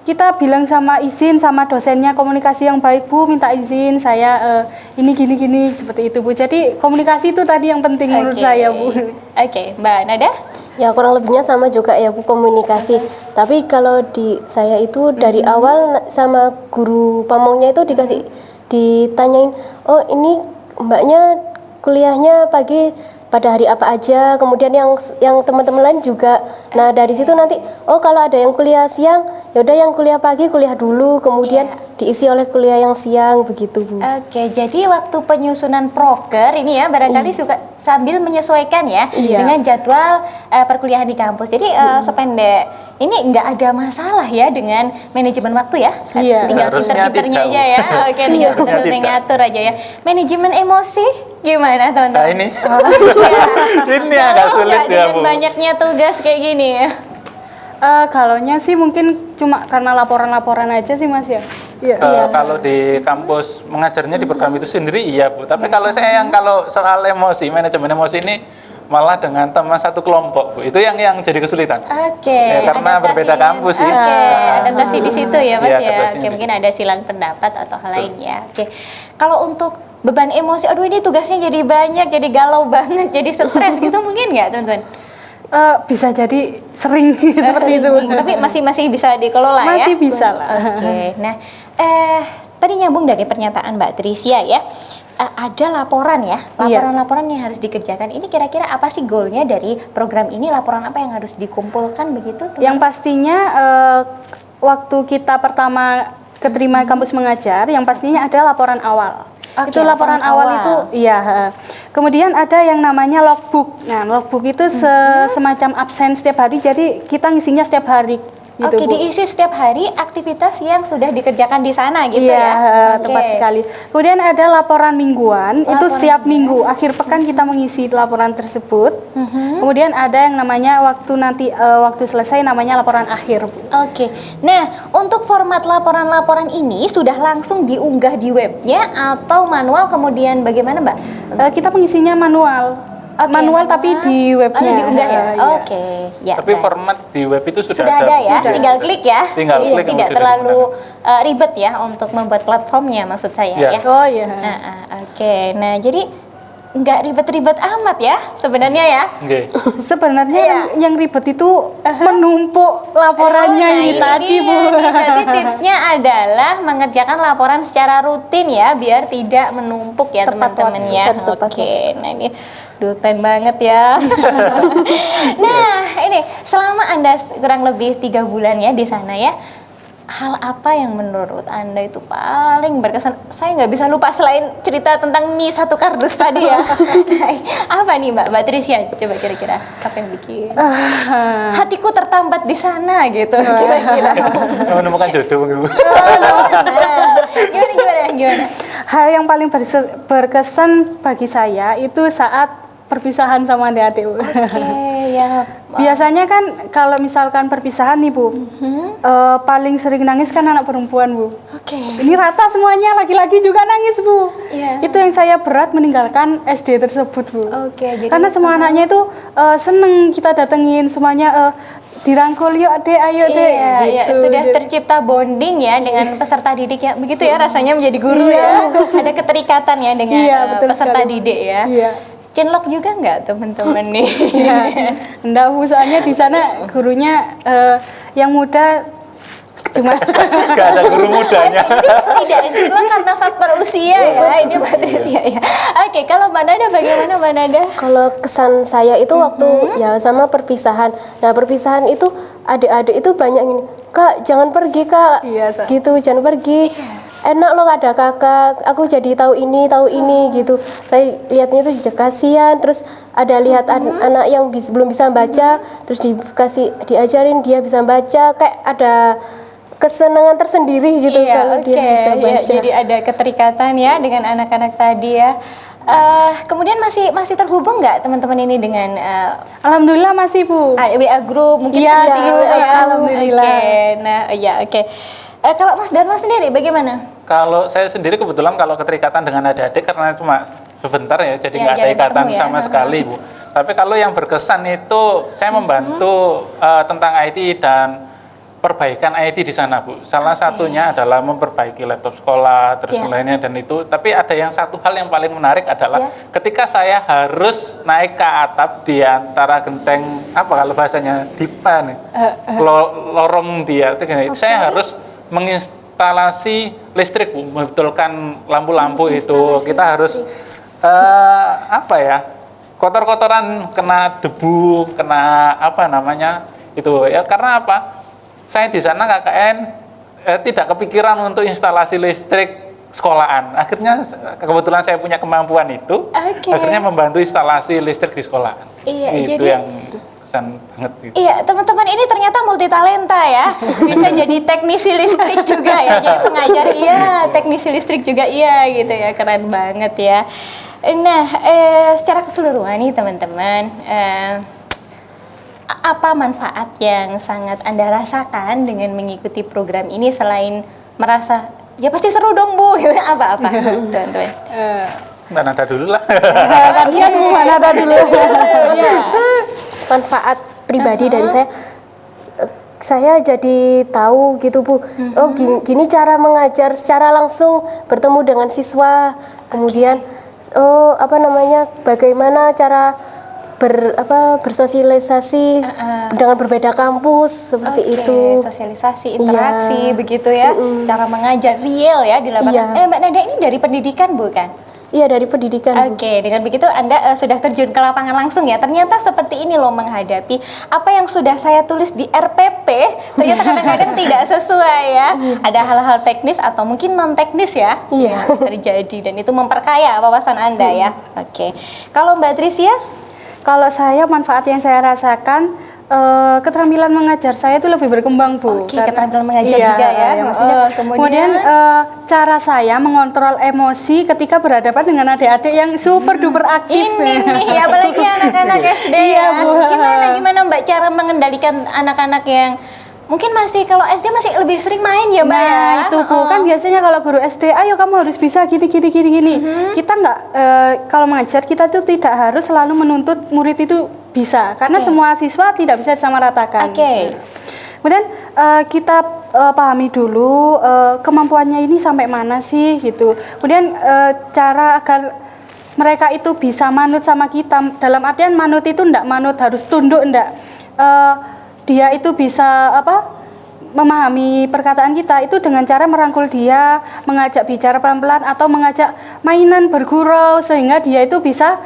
kita bilang sama izin sama dosennya, komunikasi yang baik, Bu, minta izin saya ini gini-gini seperti itu, Bu. Jadi komunikasi itu tadi yang penting menurut saya, Bu. Oke, Mbak Nada? Ya kurang lebihnya sama juga ya Bu, komunikasi. Tapi kalau di saya itu dari awal sama guru pamongnya itu ditanyain, oh ini mbaknya kuliahnya pagi pada hari apa aja, kemudian yang teman-teman lain juga. Nah dari situ nanti, oh kalau ada yang kuliah siang, yaudah yang kuliah pagi kuliah dulu, kemudian diisi oleh kuliah yang siang begitu Bu. Oke, jadi waktu penyusunan proker ini ya barangkali suka sambil menyesuaikan ya dengan jadwal perkuliahan di kampus. Jadi sependek ini nggak ada masalah ya dengan manajemen waktu ya. Tinggal pinter-pinternya aja ya. Oke, tinggal pinter-pinter ngatur aja ya. Manajemen emosi gimana teman-teman? Nah ini, ini agak sulit ya dengan Bu. banyaknya tugas kayak gini ya. Kalaunya sih mungkin cuma karena laporan-laporan aja sih Mas ya. Kalau di kampus mengajarnya di program itu sendiri iya Bu. Tapi kalau saya kalau soal emosi, manajemen emosi ini malah dengan teman satu kelompok Bu. Itu yang jadi kesulitan. Oke. Ya, karena berbeda kampus sih. Oke, adaptasi di situ ya Mas Iya, ya. adaptasi Oke, di mungkin ada silang pendapat atau hal lain ya. Oke. Kalau untuk beban emosi, aduh ini tugasnya jadi banyak, jadi galau banget, jadi stres gitu mungkin nggak teman-teman? Bisa jadi sering seperti itu. Tapi masih bisa dikelola ya? Masih bisa lah. Oke. Nah, tadi nyambung dari pernyataan Mbak Trisya ya. Ada laporan ya, laporan-laporan yang harus dikerjakan. Ini kira-kira apa sih goalnya dari program ini? Laporan apa yang harus dikumpulkan begitu? Yang pastinya waktu kita pertama keterima kampus mengajar, yang pastinya ada laporan awal. Oke, Itu laporan awal itu, iya. Kemudian ada yang namanya logbook. Nah, logbook itu semacam absen setiap hari. Jadi kita ngisinya setiap hari. Gitu, Oke, Bu. diisi setiap hari aktivitas yang sudah dikerjakan di sana gitu Iya, ya. Oke. tepat sekali. Kemudian ada laporan mingguan, itu setiap minggu akhir pekan kita mengisi laporan tersebut. Kemudian ada yang namanya waktu selesai namanya laporan akhir, Bu. Oke. Nah, untuk format laporan-laporan ini sudah langsung diunggah di webnya atau manual kemudian bagaimana, Mbak? Kita mengisinya manual. Manual tapi di webnya. Diunggah ya. Iya. Oke, ya. Tapi format di web itu sudah ada ya, Sudah. tinggal klik ya. Tinggal Jadi klik, tidak sudah terlalu ribet ya untuk membuat platformnya maksud saya Ya. ya. Oh iya. Oke. Nah, jadi nggak ribet-ribet amat ya sebenarnya ya. Oke. Sebenarnya yang ribet itu menumpuk laporannya Nah, ini tadi, dia Bu. nih. Berarti tipsnya adalah mengerjakan laporan secara rutin ya, biar tidak menumpuk ya teman-teman ya. harus tepat Oke, nah ini keren banget ya. Nah, ini selama Anda kurang lebih 3 bulan ya di sana ya, hal apa yang menurut Anda itu paling berkesan? Saya nggak bisa lupa selain cerita tentang mie satu kardus tadi ya. Apa nih Mbak Trisya? Coba kira-kira apa yang bikin hatiku tertambat di sana gitu kira-kira. Menemukan jodoh gitu. Gimana? Hal yang paling berkesan bagi saya itu saat perpisahan sama adik-adik, Bu. Oke, ya. Biasanya kan kalau misalkan perpisahan nih, Bu, paling sering nangis kan anak perempuan, Bu. Oke. Ini rata semuanya, laki-laki juga nangis, Bu. Iya. Itu yang saya berat meninggalkan SD tersebut, Bu. Oke, jadi karena semua anaknya itu seneng kita datengin, semuanya dirangkul, yuk Dek, ayo Dek. Iya, gitu. sudah tercipta bonding ya dengan peserta didik ya. Begitu ya rasanya menjadi guru ya. Ada keterikatan ya dengan betul peserta sekali, Bu. didik ya. Iya. Cinlok juga nggak teman-teman nih? Iya. Enggak, Bu, soalnya di sana gurunya yang muda cuma Gak ada guru mudanya. Tidak cinlok karena faktor usia ya. Ini Mbak Trisya ya. Oke, kalau Mbak Nada bagaimana Mbak Nada? Kalau kesan saya itu waktu ya sama perpisahan. Nah perpisahan itu adik-adik itu banyak ini, Kak jangan pergi Kak, Iya, Sa. gitu jangan pergi. Enak loh ada kakak, aku jadi tahu ini gitu. Saya lihatnya itu sudah kasihan. Terus ada lihat anak yang belum bisa baca, terus diajarin dia bisa baca, kayak ada kesenangan tersendiri gitu kalau dia bisa baca. Iya, jadi ada keterikatan ya dengan anak-anak tadi ya. Kemudian masih terhubung nggak teman-teman ini dengan alhamdulillah masih, Bu. WA group mungkin Iya, seperti itu ya. alhamdulillah. Oke, nah ya oke. Kalau Mas Dharma sendiri bagaimana? Kalau saya sendiri kebetulan kalau keterikatan dengan adik-adik karena cuma sebentar ya, jadi Ya, nggak ada jarang ikatan ketemu ya. sama sekali, Bu. Tapi kalau yang berkesan itu saya membantu tentang IT dan perbaikan IT di sana, Bu. Salah satunya adalah memperbaiki laptop sekolah, terus Ya. lainnya dan itu. Tapi ada yang satu hal yang paling menarik adalah Ya. ketika saya harus naik ke atap di antara genteng apa kalau bahasanya dipa nih, lorong dia itu gini, saya harus menginstalasi listrik, Bu, membetulkan lampu-lampu itu. Menginstalasi Kita harus apa ya? Kotor-kotoran, kena debu, kena apa namanya? Itu ya karena apa? Saya di sana KKN tidak kepikiran untuk instalasi listrik sekolahan. Akhirnya kebetulan saya punya kemampuan itu, Oke. akhirnya membantu instalasi listrik di sekolahan. Iya, itu jadi- yang kesan banget gitu. Iya, teman-teman ini ternyata multitalenta ya. Bisa jadi teknisi listrik juga ya. Jadi pengajar iya, teknisi listrik juga iya gitu ya. Keren banget ya. Nah, secara keseluruhan nih teman-teman, apa manfaat yang sangat Anda rasakan dengan mengikuti program ini selain merasa ya pasti seru dong Bu, gitu. Apa-apa teman-teman? Mbak Nada dulu lah. Kalian mana ada dulu? Iya. Manfaat pribadi dari saya jadi tahu gitu Bu. Oh gini cara mengajar secara langsung bertemu dengan siswa. Kemudian apa namanya bagaimana cara bersosialisasi dengan berbeda kampus seperti Oke, itu. sosialisasi, interaksi Iya. begitu ya. Cara mengajar real ya di lapangan. Iya. Mbak Nada ini dari pendidikan bukan? Iya dari pendidikan Bu. Oke, dengan begitu Anda sudah terjun ke lapangan langsung ya. Ternyata seperti ini loh menghadapi apa yang sudah saya tulis di RPP. Ternyata kadang-kadang tidak sesuai ya. Ada hal-hal teknis atau mungkin non teknis ya Iya. yang terjadi dan itu memperkaya wawasan Anda ya. Oke, kalau Mbak Trisia? Kalau saya manfaat yang saya rasakan keterampilan mengajar saya itu lebih berkembang Bu. Oke, keterampilan mengajar Iya, juga ya. maksudnya, Kemudian cara saya mengontrol emosi ketika berhadapan dengan adik-adik yang super duper aktif. ini nih, apalagi anak-anak SD Iya, ya. Bu. Gimana Mbak cara mengendalikan anak-anak yang mungkin masih kalau SD masih lebih sering main ya Mbak ya? Nah itu Bu, kan biasanya kalau guru SD, ayo kamu harus bisa gini. Kita nggak, kalau mengajar kita tuh tidak harus selalu menuntut murid itu bisa, karena Oke. semua siswa tidak bisa disamaratakan. Oke. Kemudian kita pahami dulu kemampuannya ini sampai mana sih gitu. Kemudian cara agar mereka itu bisa manut sama kita, dalam artian manut itu ndak manut harus tunduk, ndak. Dia itu bisa memahami perkataan kita itu dengan cara merangkul dia, mengajak bicara pelan-pelan atau mengajak mainan bergurau sehingga dia itu bisa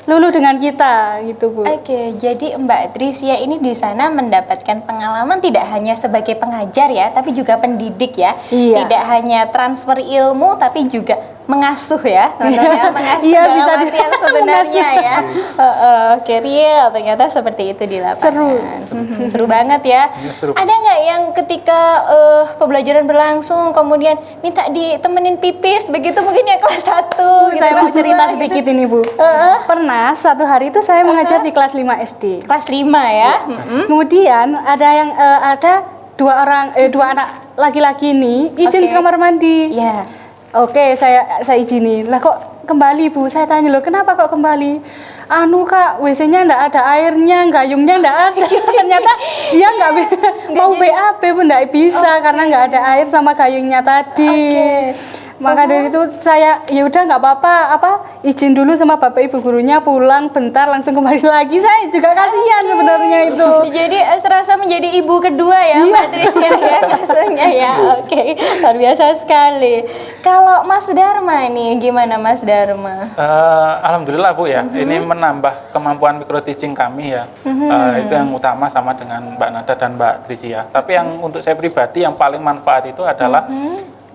luluh dengan kita gitu Bu. Oke, jadi Mbak Trisia ini di sana mendapatkan pengalaman tidak hanya sebagai pengajar ya, tapi juga pendidik ya. Iya. Tidak hanya transfer ilmu, tapi juga mengasuh ya, teman-teman, mengasuh Iya, dalam bisa artian sebenarnya ya. Oke, real ternyata seperti itu di lapangan. Seru. Seru banget ya. Iya, seru. Ada nggak yang ketika pembelajaran berlangsung kemudian minta ditemenin pipis begitu mungkin ya kelas 1 gitu. Saya mau kelas cerita 2 sedikit gitu. ini Bu. Pernah suatu hari itu saya mengajar di kelas 5 SD. Kelas 5 ya. Kemudian ada dua anak laki-laki ini izin Oke. ke kamar mandi. Ya. Oke, saya izinin. Lah kok kembali Bu? Saya tanya loh, kenapa kok kembali? Anu Kak, WC-nya enggak ada airnya, gayungnya enggak ada. Ternyata dia enggak mau BAB pun enggak bisa karena enggak ada air sama gayungnya tadi. Oke. Maka dari itu saya ya udah nggak apa-apa, izin dulu sama bapak ibu gurunya, pulang bentar langsung kembali lagi. Saya juga kasihan sebenarnya itu. Jadi serasa menjadi ibu kedua ya Mbak Trisia ya maksudnya ya. Oke, luar biasa sekali. Kalau Mas Dharma nih, gimana Mas Dharma? Alhamdulillah Bu ya, ini menambah kemampuan micro teaching kami ya. Itu yang utama sama dengan Mbak Nada dan Mbak Trisia. Tapi yang untuk saya pribadi yang paling manfaat itu adalah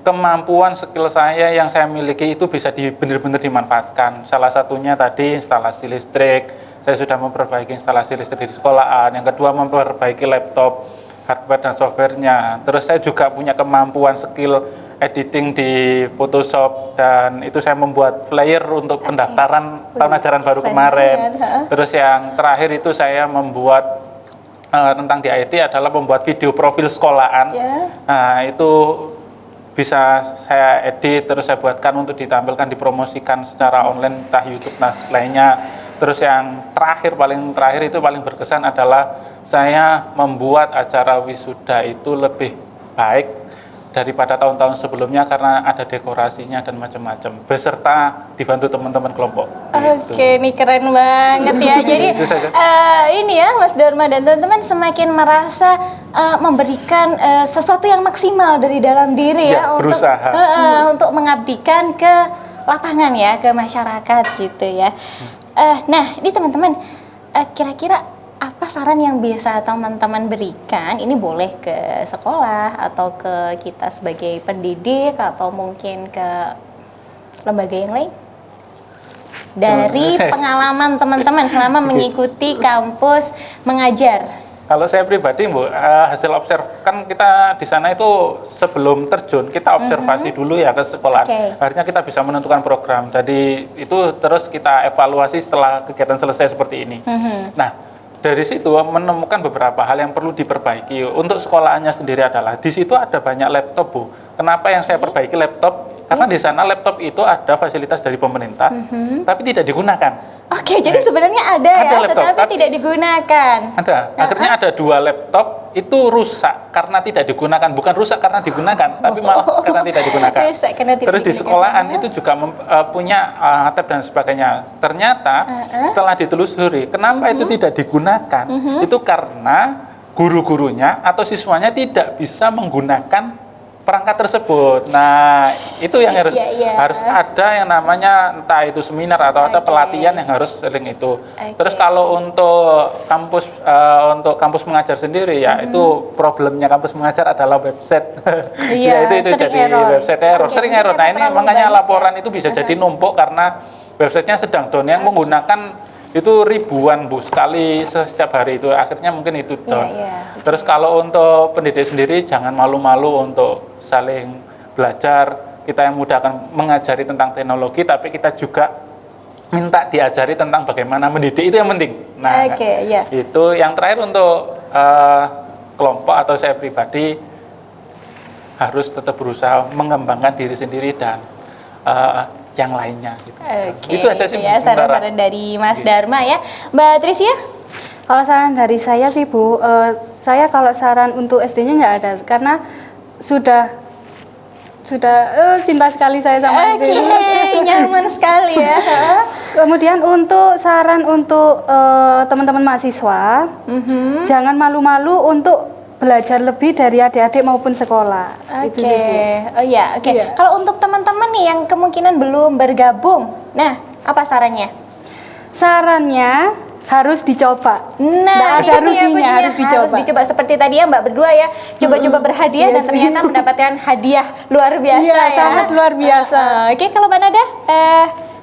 kemampuan skill saya yang saya miliki itu bisa benar-benar dimanfaatkan. Salah satunya tadi instalasi listrik. Saya sudah memperbaiki instalasi listrik di sekolahan. Yang kedua memperbaiki laptop, hardware dan softwarenya. Terus saya juga punya kemampuan skill editing di Photoshop dan itu saya membuat flyer untuk pendaftaran tahun ajaran baru keren kemarin. banget, Terus yang terakhir itu saya membuat tentang di IT adalah membuat video profil sekolahan. Ya. Nah itu bisa saya edit, terus saya buatkan untuk ditampilkan, dipromosikan secara online, entah YouTube dan lainnya. Terus yang paling terakhir itu paling berkesan adalah saya membuat acara wisuda itu lebih baik daripada tahun-tahun sebelumnya karena ada dekorasinya dan macam-macam, beserta dibantu teman-teman kelompok. Oke, ini keren banget ya. Jadi ini ya Mas Dharma dan teman-teman semakin merasa memberikan sesuatu yang maksimal dari dalam diri ya, berusaha untuk mengabdikan ke lapangan ya, ke masyarakat gitu ya. Nah, ini teman-teman kira-kira apa saran yang bisa teman-teman berikan? Ini boleh ke sekolah atau ke kita sebagai pendidik atau mungkin ke lembaga yang lain? Dari pengalaman teman-teman selama mengikuti kampus mengajar. Kalau saya pribadi, Bu, hasil kan kita di sana itu sebelum terjun kita observasi dulu ya ke sekolah. Akhirnya kita bisa menentukan program. Jadi itu terus kita evaluasi setelah kegiatan selesai seperti ini. Nah, dari situ menemukan beberapa hal yang perlu diperbaiki. Untuk sekolahannya sendiri adalah di situ ada banyak laptop, Bu. Kenapa yang saya perbaiki laptop? Karena di sana laptop itu ada fasilitas dari pemerintah, tapi tidak digunakan. Oke, jadi sebenarnya ada ya, laptop, tetapi tidak digunakan. Ada. Akhirnya ada 2 laptop itu rusak karena tidak digunakan. Bukan rusak karena digunakan, tapi malah karena tidak digunakan. Rusak karena tidak Terus di sekolahan itu juga punya tab dan sebagainya. Ternyata setelah ditelusuri, kenapa itu tidak digunakan? Itu karena guru-gurunya atau siswanya tidak bisa menggunakan perangkat tersebut. Nah, itu yang harus ada yang namanya entah itu seminar atau ada pelatihan yang harus sering itu. Terus kalau untuk kampus mengajar sendiri ya itu problemnya kampus mengajar adalah website. Iya, itu jadi website error, sering error. Nah, ini makanya laporan itu bisa jadi numpuk karena websitenya sedang down, yang menggunakan itu ribuan, Bu, sekali setiap hari itu, akhirnya mungkin itu down. Terus kalau untuk pendidik sendiri jangan malu-malu untuk saling belajar. Kita yang mudah akan mengajari tentang teknologi, tapi kita juga minta diajari tentang bagaimana mendidik, itu yang penting. Nah, itu yang terakhir untuk kelompok atau saya pribadi harus tetap berusaha mengembangkan diri sendiri dan yang lainnya gitu. Itu aja sih ya, saran-saran dari Mas Dharma ya. Mbak Trisya? Kalau saran dari saya sih, Bu, saya kalau saran untuk SD-nya nggak ada karena sudah cinta sekali saya sama SD. Nyaman sekali ya. Kemudian untuk saran untuk teman-teman mahasiswa, jangan malu-malu untuk belajar lebih dari adik-adik maupun sekolah. Kalau untuk teman-teman nih yang kemungkinan belum bergabung, nah apa sarannya? Sarannya harus dicoba. Nah, ada ruginya, harus dicoba. Seperti tadi ya Mbak berdua ya, coba-coba berhadiah dan ternyata mendapatkan hadiah luar biasa ya. Sangat luar biasa. Oke, kalau Mbak Nada,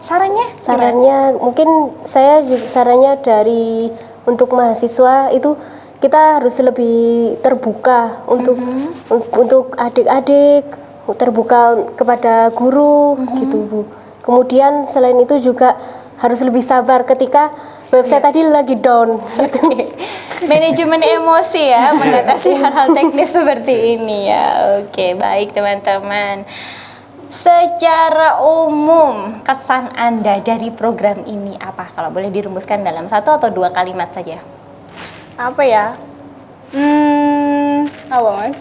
sarannya? Sarannya mungkin saya juga sarannya dari untuk mahasiswa itu kita harus lebih terbuka untuk adik-adik, terbuka kepada guru gitu, Bu. Kemudian selain itu juga harus lebih sabar ketika website tadi lagi down gitu. Manajemen emosi ya, mengatasi hal-hal teknis seperti ini ya. Oke, baik teman-teman. Secara umum, kesan Anda dari program ini apa? Kalau boleh dirumuskan dalam 1 atau 2 kalimat saja. Apa ya? Apa, Mas?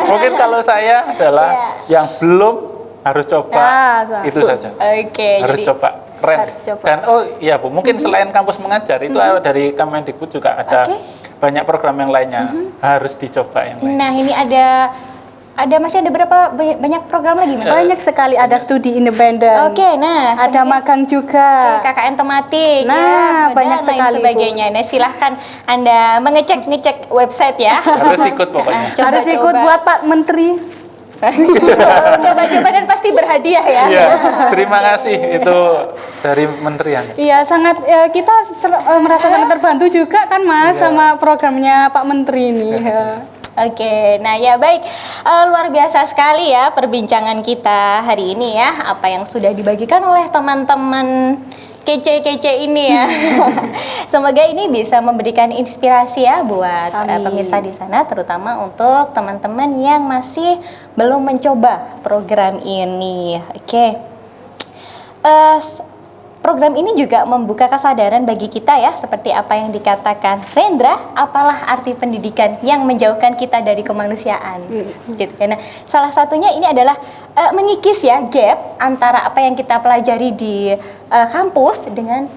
Mungkin kalau saya adalah yang belum harus coba, itu saja. Harus coba, keren. Dan Bu, mungkin selain kampus mengajar itu dari Kemendikbud juga ada banyak program yang lainnya, harus dicoba yang lain. Nah, ini masih ada berapa banyak program lagi, Mas? Banyak sekali, ada studi independen. Ada magang juga. KKN tematik. Nah, banyak sekali sebagainya. Nah, silahkan Anda mengecek website ya. Harus ikut pokoknya. Harus ikut buat Pak Menteri. Coba-coba dan pasti berhadiah ya. Iya, terima kasih itu dari Menteri Anda. Iya, sangat kita merasa sangat terbantu juga kan, Mas, sama programnya Pak Menteri ini. Nah ya baik, luar biasa sekali ya perbincangan kita hari ini ya, apa yang sudah dibagikan oleh teman-teman kece-kece ini ya. Semoga ini bisa memberikan inspirasi ya buat pemirsa di sana, terutama untuk teman-teman yang masih belum mencoba program ini. Oke. Program ini juga membuka kesadaran bagi kita ya, seperti apa yang dikatakan Rendra, apalah arti pendidikan yang menjauhkan kita dari kemanusiaan. Gitu. Nah, salah satunya ini adalah mengikis ya gap antara apa yang kita pelajari di kampus dengan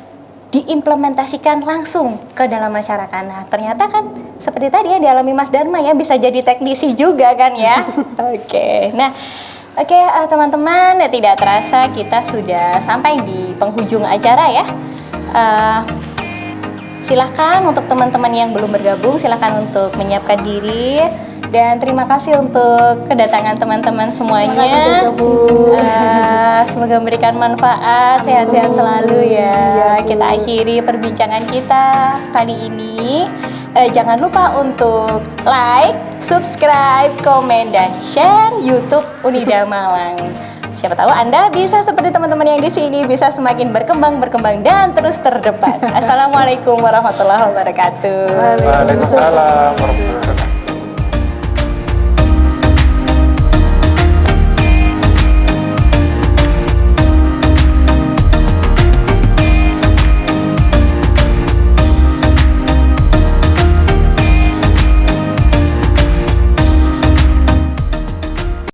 diimplementasikan langsung ke dalam masyarakat. Nah, ternyata kan seperti tadi ya dialami Mas Dharma ya, bisa jadi teknisi juga kan ya. Oke. Nah, oke, teman-teman, tidak terasa kita sudah sampai di penghujung acara ya. Silahkan untuk teman-teman yang belum bergabung, silahkan untuk menyiapkan diri. Dan terima kasih untuk kedatangan teman-teman semuanya. Semoga memberikan manfaat, sehat-sehat selalu ya. Kita akhiri perbincangan kita kali ini. Jangan lupa untuk like, subscribe, komen, dan share YouTube Unida Malang. Siapa tahu Anda bisa seperti teman-teman yang di sini, bisa semakin berkembang, dan terus terdepan. Assalamualaikum warahmatullahi wabarakatuh. Waalaikumsalam warahmatullahi wabarakatuh.